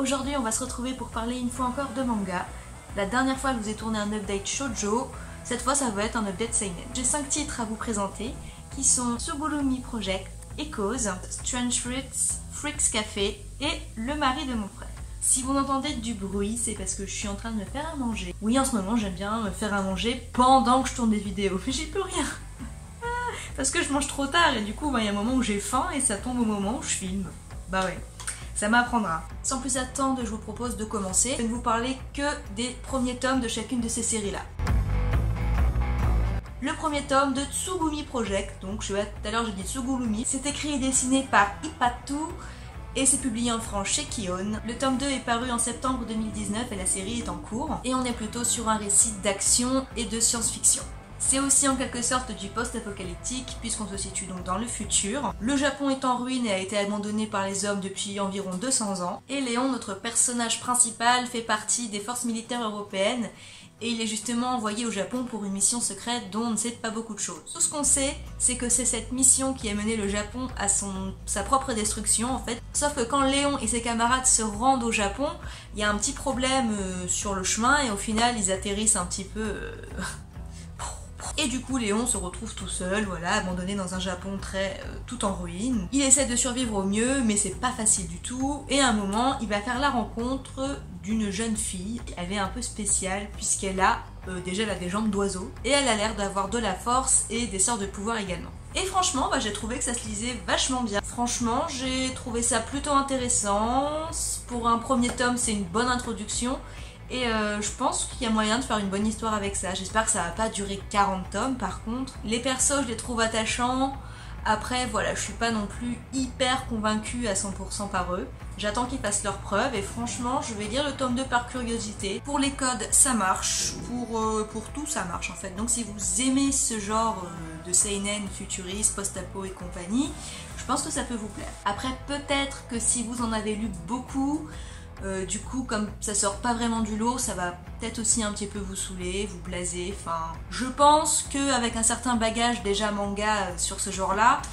Aujourd'hui on va se retrouver pour parler une fois encore de manga. La dernière fois je vous ai tourné un update shoujo, cette fois ça va être un update seinen. J'ai 5 titres à vous présenter qui sont Tsugurumi Project, Echoes, Strange Fruits, Freaks Café et Le mari de mon frère. Si vous entendez du bruit, c'est parce que je suis en train de me faire à manger. Oui, en ce moment j'aime bien me faire à manger pendant que je tourne des vidéos, mais j'y peux rien. Parce que je mange trop tard et du coup il y a un moment où j'ai faim et ça tombe au moment où je filme. Bah ouais, ça m'apprendra. Sans plus attendre, je vous propose de commencer. Je ne vous parler que des premiers tomes de chacune de ces séries là. Le premier tome de Tsugurumi Project, donc tout à l'heure j'ai dit Tsugurumi, c'est écrit et dessiné par Ipatu et c'est publié en France chez Kion. Le tome 2 est paru en septembre 2019 et la série est en cours. Et on est plutôt sur un récit d'action et de science-fiction. C'est aussi en quelque sorte du post-apocalyptique puisqu'on se situe donc dans le futur. Le Japon est en ruine et a été abandonné par les hommes depuis environ 200 ans. Et Léon, notre personnage principal, fait partie des forces militaires européennes et il est justement envoyé au Japon pour une mission secrète dont on ne sait pas beaucoup de choses. Tout ce qu'on sait, c'est que c'est cette mission qui a mené le Japon à sa propre destruction en fait. Sauf que quand Léon et ses camarades se rendent au Japon, il y a un petit problème sur le chemin et au final ils atterrissent un petit peu... Et du coup Léon se retrouve tout seul, voilà, abandonné dans un Japon tout en ruine. Il essaie de survivre au mieux, mais c'est pas facile du tout. Et à un moment, il va faire la rencontre d'une jeune fille. Elle est un peu spéciale puisqu'elle a déjà elle a des jambes d'oiseau et elle a l'air d'avoir de la force et des sorts de pouvoir également. Et franchement, j'ai trouvé que ça se lisait vachement bien. Franchement, j'ai trouvé ça plutôt intéressant. Pour un premier tome, c'est une bonne introduction. Et je pense qu'il y a moyen de faire une bonne histoire avec ça. J'espère que ça va pas durer 40 tomes par contre. Les persos, je les trouve attachants. Après, voilà, je suis pas non plus hyper convaincue à 100% par eux. J'attends qu'ils fassent leurs preuves et franchement, je vais lire le tome 2 par curiosité. Pour les codes, ça marche. Pour tout, ça marche en fait. Donc si vous aimez ce genre de seinen, futuriste, post-apo et compagnie, je pense que ça peut vous plaire. Après, peut-être que si vous en avez lu beaucoup... du coup, comme ça sort pas vraiment du lot, ça va peut-être aussi un petit peu vous saouler, vous blaser, enfin... Je pense qu'avec un certain bagage déjà manga sur ce genre-là,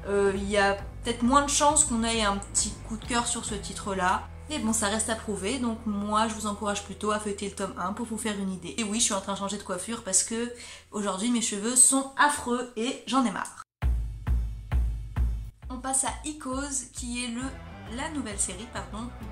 il y a peut-être moins de chances qu'on ait un petit coup de cœur sur ce titre-là. Mais bon, ça reste à prouver, donc moi je vous encourage plutôt à feuilleter le tome 1 pour vous faire une idée. Et oui, je suis en train de changer de coiffure parce que aujourd'hui mes cheveux sont affreux et j'en ai marre. On passe à Echoes, qui est la nouvelle série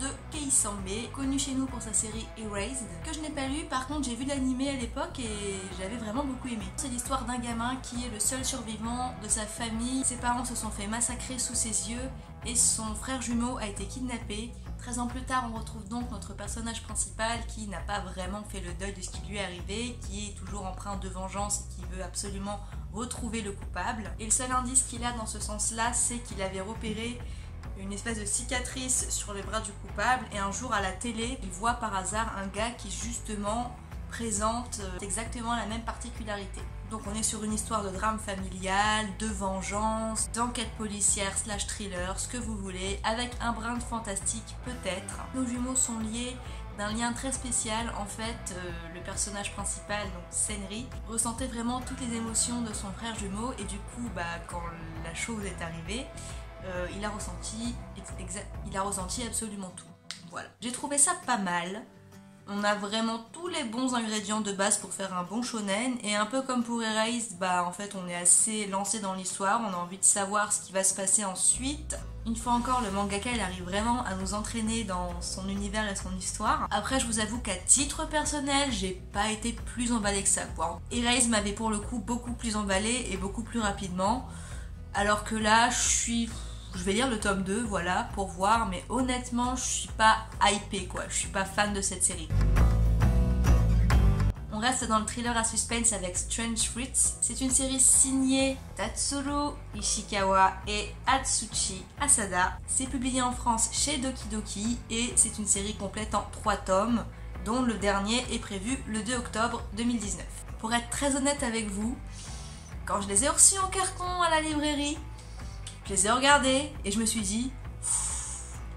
de Kei Sanbe, connue chez nous pour sa série Erased, que je n'ai pas lu. Par contre j'ai vu l'animé à l'époque et j'avais vraiment beaucoup aimé. C'est l'histoire d'un gamin qui est le seul survivant de sa famille. Ses parents se sont fait massacrer sous ses yeux et son frère jumeau a été kidnappé. 13 ans plus tard, on retrouve donc notre personnage principal qui n'a pas vraiment fait le deuil de ce qui lui est arrivé, qui est toujours empreint de vengeance et qui veut absolument retrouver le coupable. Et le seul indice qu'il a dans ce sens-là, c'est qu'il avait repéré une espèce de cicatrice sur le bras du coupable et un jour à la télé, il voit par hasard un gars qui justement présente exactement la même particularité. Donc on est sur une histoire de drame familial, de vengeance, d'enquête policière / thriller, ce que vous voulez, avec un brin de fantastique peut-être. Nos jumeaux sont liés d'un lien très spécial. En fait, le personnage principal, donc Senri, ressentait vraiment toutes les émotions de son frère jumeau et du coup, quand la chose est arrivée, il a ressenti absolument tout. Voilà. J'ai trouvé ça pas mal. On a vraiment tous les bons ingrédients de base pour faire un bon shonen. Et un peu comme pour Erased, en fait on est assez lancé dans l'histoire. On a envie de savoir ce qui va se passer ensuite. Une fois encore, le mangaka il arrive vraiment à nous entraîner dans son univers et son histoire. Après, je vous avoue qu'à titre personnel, j'ai pas été plus emballée que ça, quoi. Erased m'avait pour le coup beaucoup plus emballée et beaucoup plus rapidement. Alors que là, je vais lire le tome 2, voilà, pour voir, mais honnêtement, je suis pas hypée, quoi. Je suis pas fan de cette série. On reste dans le thriller à suspense avec Strange Fruits. C'est une série signée Tatsuro Ishikawa et Atsushi Asada. C'est publié en France chez Doki Doki et c'est une série complète en 3 tomes, dont le dernier est prévu le 2 octobre 2019. Pour être très honnête avec vous, quand je les ai reçus en carton à la librairie, je les ai regardés et je me suis dit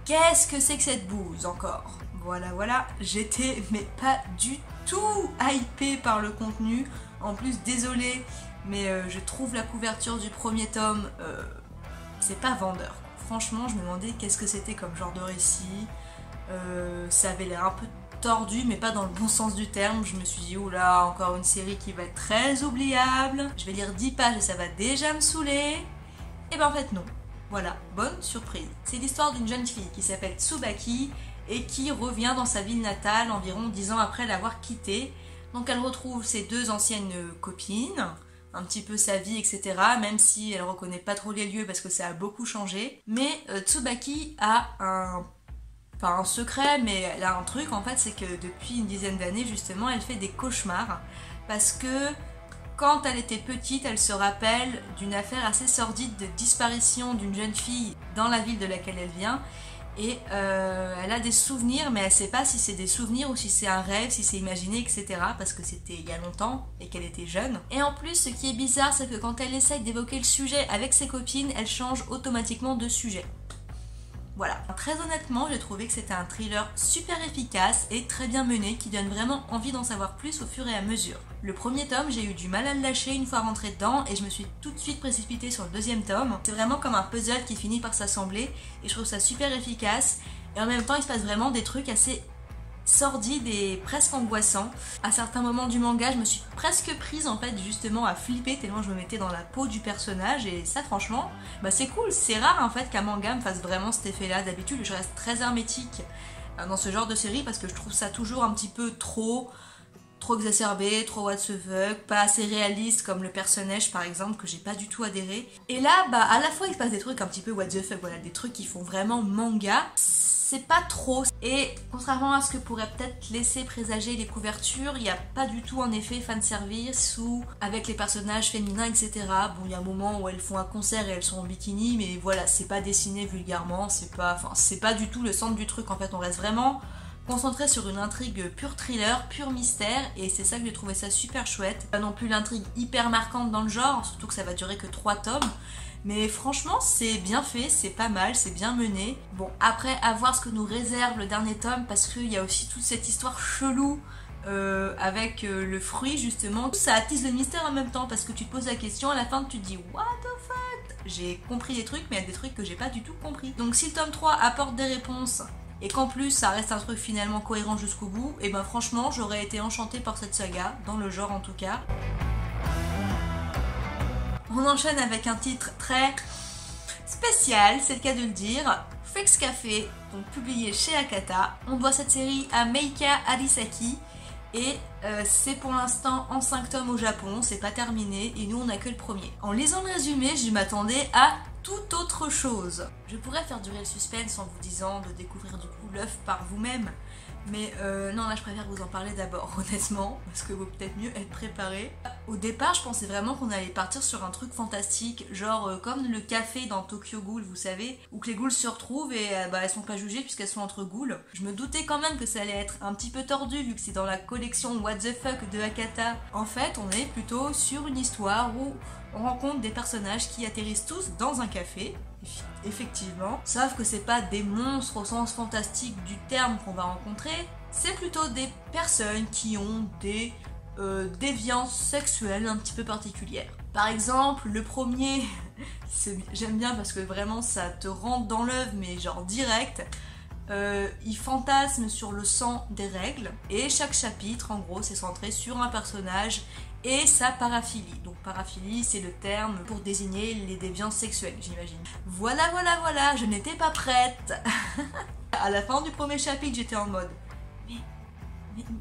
qu'est-ce que c'est que cette bouse encore? Voilà, j'étais mais pas du tout hypée par le contenu. En plus, désolée, mais je trouve la couverture du premier tome, c'est pas vendeur. Franchement, je me demandais qu'est-ce que c'était comme genre de récit. Ça avait l'air un peu tordu, mais pas dans le bon sens du terme. Je me suis dit, oula, encore une série qui va être très oubliable. Je vais lire 10 pages et ça va déjà me saouler. Et ben en fait non. Voilà, bonne surprise. C'est l'histoire d'une jeune fille qui s'appelle Tsubaki et qui revient dans sa ville natale environ 10 ans après l'avoir quittée. Donc elle retrouve ses 2 anciennes copines, un petit peu sa vie, etc. Même si elle reconnaît pas trop les lieux parce que ça a beaucoup changé. Mais Tsubaki a pas un secret, mais elle a un truc en fait, c'est que depuis une dizaine d'années justement, elle fait des cauchemars parce que quand elle était petite, elle se rappelle d'une affaire assez sordide de disparition d'une jeune fille dans la ville de laquelle elle vient. Et elle a des souvenirs, mais elle sait pas si c'est des souvenirs ou si c'est un rêve, si c'est imaginé, etc. Parce que c'était il y a longtemps et qu'elle était jeune. Et en plus, ce qui est bizarre, c'est que quand elle essaye d'évoquer le sujet avec ses copines, elle change automatiquement de sujet. Voilà. Très honnêtement, j'ai trouvé que c'était un thriller super efficace et très bien mené qui donne vraiment envie d'en savoir plus au fur et à mesure. Le premier tome, j'ai eu du mal à le lâcher une fois rentrée dedans et je me suis tout de suite précipitée sur le deuxième tome. C'est vraiment comme un puzzle qui finit par s'assembler et je trouve ça super efficace. Et en même temps, il se passe vraiment des trucs assez sordides et presque angoissants. À certains moments du manga, je me suis presque prise en fait justement à flipper tellement je me mettais dans la peau du personnage et ça franchement, bah c'est cool. C'est rare en fait qu'un manga me fasse vraiment cet effet-là. D'habitude, je reste très hermétique dans ce genre de série parce que je trouve ça toujours un petit peu trop exacerbé, trop what the fuck, pas assez réaliste comme le personnage par exemple que j'ai pas du tout adhéré. Et là, bah à la fois il se passe des trucs un petit peu what the fuck, voilà, des trucs qui font vraiment manga. C'est pas trop. Et contrairement à ce que pourrait peut-être laisser présager les couvertures, il n'y a pas du tout un effet fanservice ou avec les personnages féminins, etc. Bon, il y a un moment où elles font un concert et elles sont en bikini, mais voilà, c'est pas dessiné vulgairement, c'est pas du tout le centre du truc en fait, on reste vraiment concentré sur une intrigue pure thriller, pur mystère, et c'est ça que j'ai trouvé ça super chouette. Pas non plus l'intrigue hyper marquante dans le genre, surtout que ça va durer que 3 tomes. Mais franchement, c'est bien fait, c'est pas mal, c'est bien mené. Bon, après, à voir ce que nous réserve le dernier tome, parce qu'il y a aussi toute cette histoire chelou avec le fruit, justement. Ça attise le mystère en même temps, parce que tu te poses la question, à la fin, tu te dis « What the fuck ?» J'ai compris des trucs, mais il y a des trucs que j'ai pas du tout compris. Donc si le tome 3 apporte des réponses, et qu'en plus ça reste un truc finalement cohérent jusqu'au bout, et ben franchement, j'aurais été enchantée par cette saga, dans le genre en tout cas. On enchaîne avec un titre très spécial, c'est le cas de le dire. Freaks Café, donc publié chez Akata. On doit cette série à Meika Arisaki et c'est pour l'instant en 5 tomes au Japon, c'est pas terminé et nous on n'a que le premier. En lisant le résumé, je m'attendais à toute autre chose. Je pourrais faire durer le suspense en vous disant de découvrir du coup l'œuf par vous-même, mais non, là je préfère vous en parler d'abord, honnêtement, parce que vaut peut-être mieux être préparé. Au départ, je pensais vraiment qu'on allait partir sur un truc fantastique, genre comme le café dans Tokyo Ghoul, vous savez, où que les ghouls se retrouvent et bah, elles sont pas jugées puisqu'elles sont entre ghouls. Je me doutais quand même que ça allait être un petit peu tordu vu que c'est dans la collection What the Fuck de Akata. En fait, on est plutôt sur une histoire où on rencontre des personnages qui atterrissent tous dans un café, effectivement, sauf que c'est pas des monstres au sens fantastique du terme qu'on va rencontrer, c'est plutôt des personnes qui ont des déviances sexuelles un petit peu particulières. Par exemple, le premier, j'aime bien parce que vraiment ça te rentre dans l'œuf, mais genre direct. Il fantasme sur le sang des règles et chaque chapitre en gros c'est centré sur un personnage et sa paraphilie. Donc paraphilie c'est le terme pour désigner les déviances sexuelles, j'imagine. Voilà, je n'étais pas prête. À la fin du premier chapitre j'étais en mode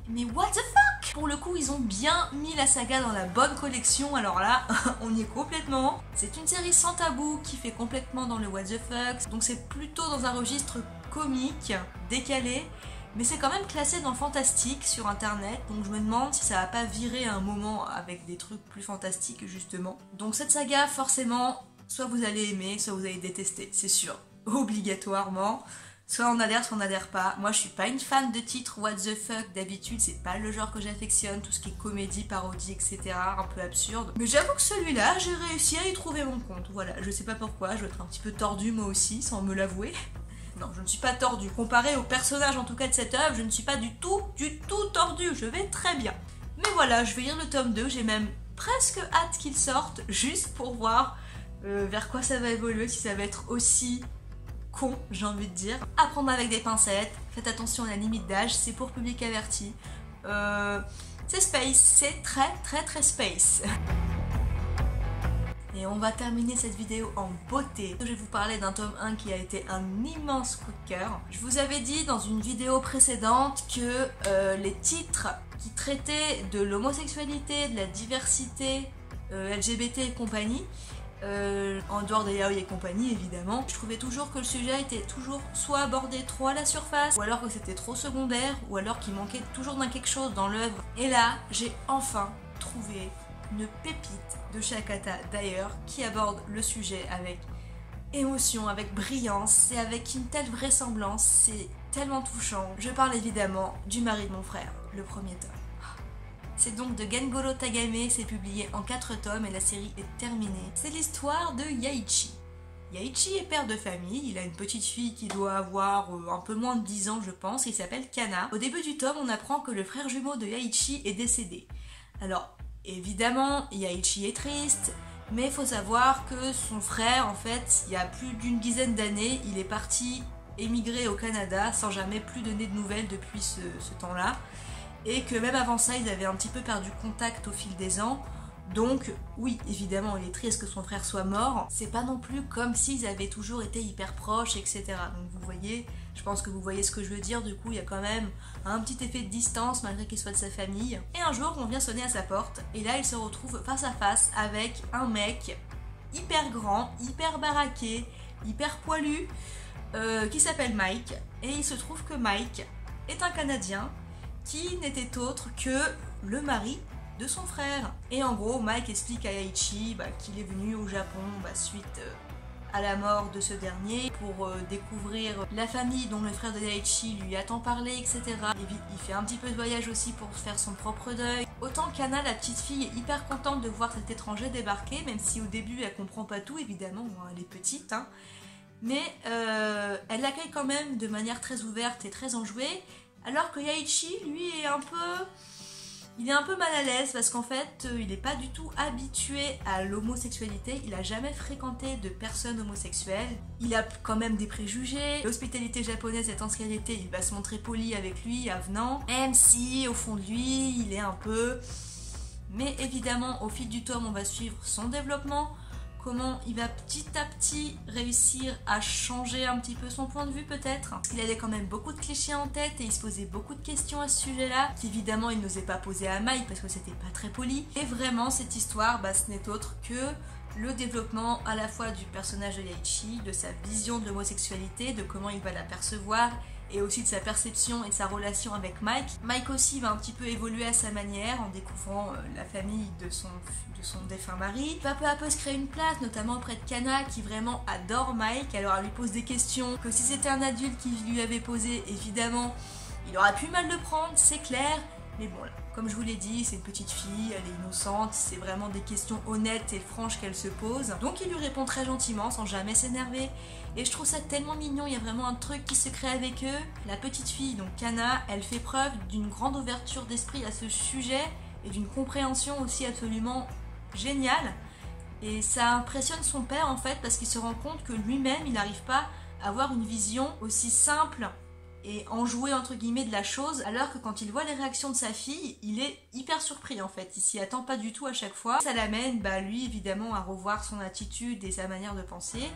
mais what the fuck. Pour le coup ils ont bien mis la saga dans la bonne collection, alors là on y est complètement. C'est une série sans tabou qui fait complètement dans le what the fuck, donc c'est plutôt dans un registre comique, décalé, mais c'est quand même classé dans fantastique sur internet, donc je me demande si ça va pas virer à un moment avec des trucs plus fantastiques justement. Donc cette saga forcément, soit vous allez aimer, soit vous allez détester, c'est sûr, obligatoirement. Soit on adhère, soit on n'adhère pas. Moi je suis pas une fan de titres what the fuck, d'habitude c'est pas le genre que j'affectionne, tout ce qui est comédie, parodie, etc. un peu absurde. Mais j'avoue que celui-là, j'ai réussi à y trouver mon compte, voilà, je sais pas pourquoi, je vais être un petit peu tordue moi aussi, sans me l'avouer. Non, je ne suis pas tordue. Comparé au personnage en tout cas de cette œuvre, je ne suis pas du tout tordue, je vais très bien. Mais voilà, je vais lire le tome 2, j'ai même presque hâte qu'il sorte, juste pour voir vers quoi ça va évoluer, si ça va être aussi con, j'ai envie de dire. À prendre avec des pincettes, faites attention à la limite d'âge, c'est pour public averti. C'est space, c'est très space. Et on va terminer cette vidéo en beauté. Je vais vous parler d'un tome 1 qui a été un immense coup de cœur. Je vous avais dit dans une vidéo précédente que les titres qui traitaient de l'homosexualité, de la diversité LGBT et compagnie, en dehors des yaoi et compagnie évidemment, je trouvais toujours que le sujet était toujours soit abordé trop à la surface, ou alors que c'était trop secondaire, ou alors qu'il manquait toujours d'un quelque chose dans l'œuvre. Et là, j'ai enfin trouvé une pépite de chez Akata d'ailleurs qui aborde le sujet avec émotion, avec brillance et avec une telle vraisemblance, c'est tellement touchant. Je parle évidemment du mari de mon frère, le premier tome. C'est donc de Gengoro Tagame, c'est publié en 4 tomes et la série est terminée. C'est l'histoire de Yaichi. Yaichi est père de famille, il a une petite fille qui doit avoir un peu moins de 10 ans je pense, il s'appelle Kana. Au début du tome, on apprend que le frère jumeau de Yaichi est décédé. Alors, évidemment, Yaichi est triste, mais il faut savoir que son frère, en fait, il y a plus d'une dizaine d'années, il est parti émigrer au Canada sans jamais plus donner de nouvelles depuis ce temps-là. Et que même avant ça, ils avaient un petit peu perdu contact au fil des ans. Donc, oui, évidemment, il est triste que son frère soit mort. C'est pas non plus comme s'ils avaient toujours été hyper proches, etc. Donc vous voyez, je pense que vous voyez ce que je veux dire. Du coup, il y a quand même un petit effet de distance malgré qu'il soit de sa famille. Et un jour, on vient sonner à sa porte. Et là, il se retrouve face à face avec un mec hyper grand, hyper baraqué, hyper poilu, qui s'appelle Mike. Et il se trouve que Mike est un Canadien qui n'était autre que le mari de son frère. Et en gros, Mike explique à Yaichi qu'il est venu au Japon suite à la mort de ce dernier pour découvrir la famille dont le frère de Yaichi lui a tant parlé, etc. Il fait un petit peu de voyage aussi pour faire son propre deuil. Autant Kana, la petite fille, est hyper contente de voir cet étranger débarquer, même si au début elle comprend pas tout, évidemment, elle est petite, hein. Mais elle l'accueille quand même de manière très ouverte et très enjouée. Alors que Yaichi, lui, est un peu mal à l'aise parce qu'en fait, il n'est pas du tout habitué à l'homosexualité. Il n'a jamais fréquenté de personnes homosexuelles. Il a quand même des préjugés. L'hospitalité japonaise étant ce qu'elle était, il va se montrer poli avec lui, avenant. Même si, au fond de lui, il est un peu... Mais évidemment, au fil du tome, on va suivre son développement. Comment il va petit à petit réussir à changer un petit peu son point de vue peut-être. Il avait quand même beaucoup de clichés en tête et il se posait beaucoup de questions à ce sujet-là, qu'évidemment il n'osait pas poser à Mike parce que c'était pas très poli. Et vraiment cette histoire, ce n'est autre que le développement à la fois du personnage de Yaichi, de sa vision de l'homosexualité, de comment il va la percevoir, et aussi de sa perception et de sa relation avec Mike. Mike aussi va un petit peu évoluer à sa manière en découvrant la famille de son défunt mari. Il va peu à peu se créer une place, notamment auprès de Kana qui vraiment adore Mike. Alors elle lui pose des questions que si c'était un adulte qui lui avait posé, évidemment, il aurait pu mal le prendre, c'est clair. Mais bon, là, comme je vous l'ai dit, c'est une petite fille, elle est innocente, c'est vraiment des questions honnêtes et franches qu'elle se pose. Donc il lui répond très gentiment, sans jamais s'énerver. Et je trouve ça tellement mignon, il y a vraiment un truc qui se crée avec eux. La petite fille, donc Kana, elle fait preuve d'une grande ouverture d'esprit à ce sujet et d'une compréhension aussi absolument géniale. Et ça impressionne son père en fait, parce qu'il se rend compte que lui-même, il n'arrive pas à avoir une vision aussi simple et enjoué entre guillemets de la chose, alors que quand il voit les réactions de sa fille, il est hyper surpris en fait, il s'y attend pas du tout à chaque fois. Ça l'amène lui évidemment à revoir son attitude et sa manière de penser,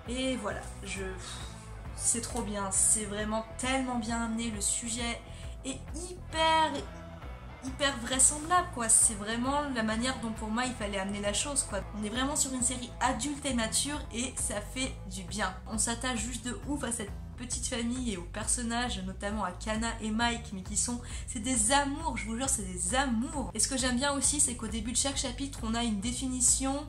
et voilà, c'est trop bien, c'est vraiment tellement bien amené, le sujet est hyper vraisemblable quoi, c'est vraiment la manière dont pour moi il fallait amener la chose quoi. On est vraiment sur une série adulte et mature et ça fait du bien. On s'attache juste de ouf à cette petite famille et aux personnages, notamment à Kana et Mike, mais c'est des amours, je vous jure, c'est des amours. Et ce que j'aime bien aussi, c'est qu'au début de chaque chapitre, on a une définition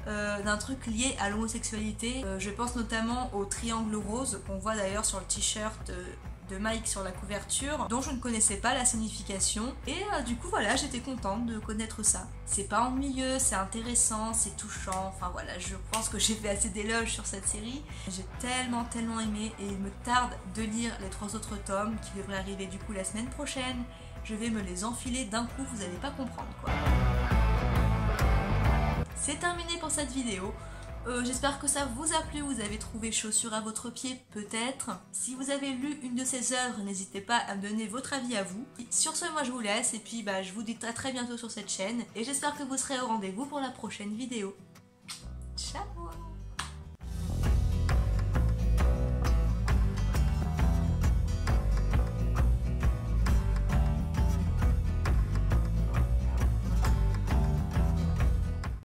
d'un truc lié à l'homosexualité. Je pense notamment au triangle rose, qu'on voit d'ailleurs sur le t-shirt de Mike sur la couverture, dont je ne connaissais pas la signification. Et du coup, voilà, j'étais contente de connaître ça. C'est pas ennuyeux, c'est intéressant, c'est touchant. Enfin voilà, je pense que j'ai fait assez d'éloges sur cette série. J'ai tellement aimé et il me tarde de lire les 3 autres tomes qui devraient arriver du coup la semaine prochaine. Je vais me les enfiler d'un coup, vous allez pas comprendre quoi. C'est terminé pour cette vidéo. J'espère que ça vous a plu, vous avez trouvé chaussures à votre pied peut-être. Si vous avez lu une de ces œuvres, n'hésitez pas à me donner votre avis à vous. Sur ce, moi je vous laisse et puis je vous dis à très bientôt sur cette chaîne. Et j'espère que vous serez au rendez-vous pour la prochaine vidéo. Ciao!